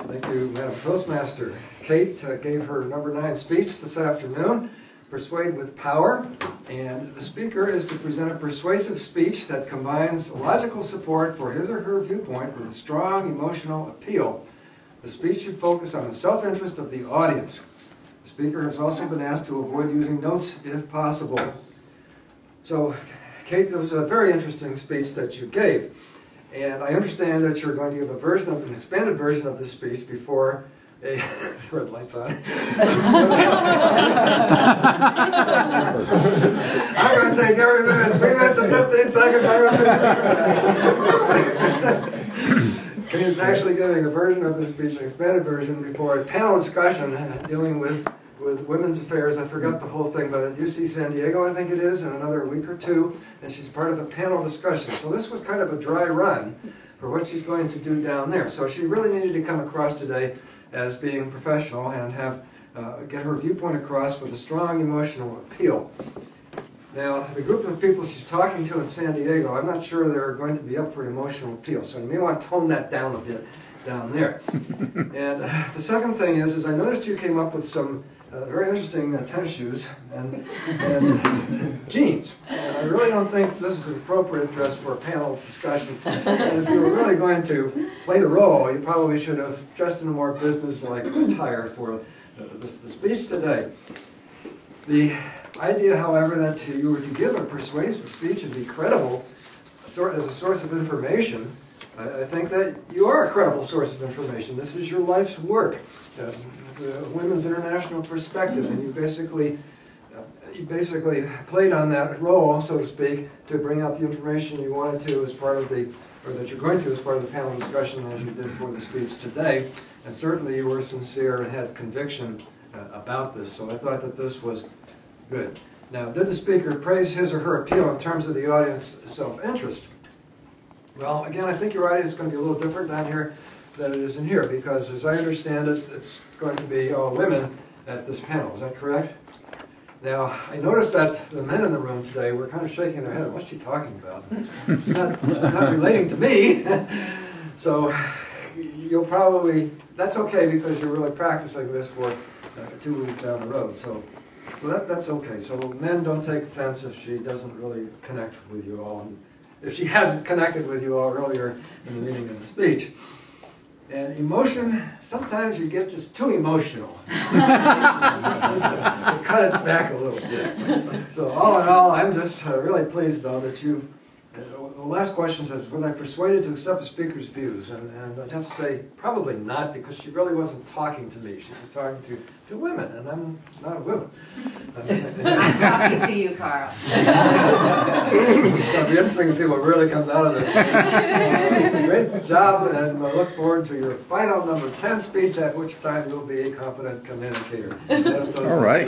Thank you, Madam Toastmaster. Kate gave her number 9 speech this afternoon, Persuade with Power, and the speaker is to present a persuasive speech that combines logical support for his or her viewpoint with a strong emotional appeal. The speech should focus on the self-interest of the audience. The speaker has also been asked to avoid using notes if possible. So, Kate, it was a very interesting speech that you gave. And I understand that you're going to give an expanded version of this speech before a red light's on. I'm going to take every minute, 3 minutes and 15 seconds. Kate is actually giving a version of this speech, an expanded version, before a panel discussion dealing with women's affairs. I forgot the whole thing, but at UC San Diego, I think it is, in another week or two, and she's part of a panel discussion. So this was kind of a dry run for what she's going to do down there. So she really needed to come across today as being professional and get her viewpoint across with a strong emotional appeal. Now, the group of people she's talking to in San Diego, I'm not sure they're going to be up for emotional appeal, so you may want to tone that down a bit down there. And the second thing is I noticed you came up with some very interesting tennis shoes and jeans. And I really don't think this is an appropriate dress for a panel discussion. And if you were really going to play the role, you probably should have dressed in a more business-like attire for the speech today. The idea, however, that you were to give a persuasive speech and be credible as a source of information, I think that you are a credible source of information. This is your life's work, the Women's International Perspective, and you basically played on that role, so to speak, to bring out the information you wanted to as part of the, or that you're going to as part of the panel discussion as you did for the speech today. And certainly you were sincere and had conviction about this, so I thought that this was good. Now, did the speaker praise his or her appeal in terms of the audience's self-interest? Well, again, I think your audience is going to be a little different down here than it is in here, because as I understand it, it's going to be all women at this panel. Is that correct? Now, I noticed that the men in the room today were kind of shaking their head. What's she talking about? Not relating to me. So you'll probably, that's okay, because you're really practicing this for 2 weeks down the road. So that's okay. So men, don't take offense if she doesn't really connect with you all. And if she hasn't connected with you all earlier in the meeting of the speech. And emotion, sometimes you get just too emotional. Cut it back a little bit. So all in all, I'm just really pleased, though, that you... the last question says, was I persuaded to accept the speaker's views? And I'd have to say, probably not, because she really wasn't talking to me. She was talking to women, and I'm not a woman. I'm talking to you, Carl. It's going to be interesting to see what really comes out of this. Great job, and I look forward to your final number 10 speech, at which time you'll be a confident communicator. All right.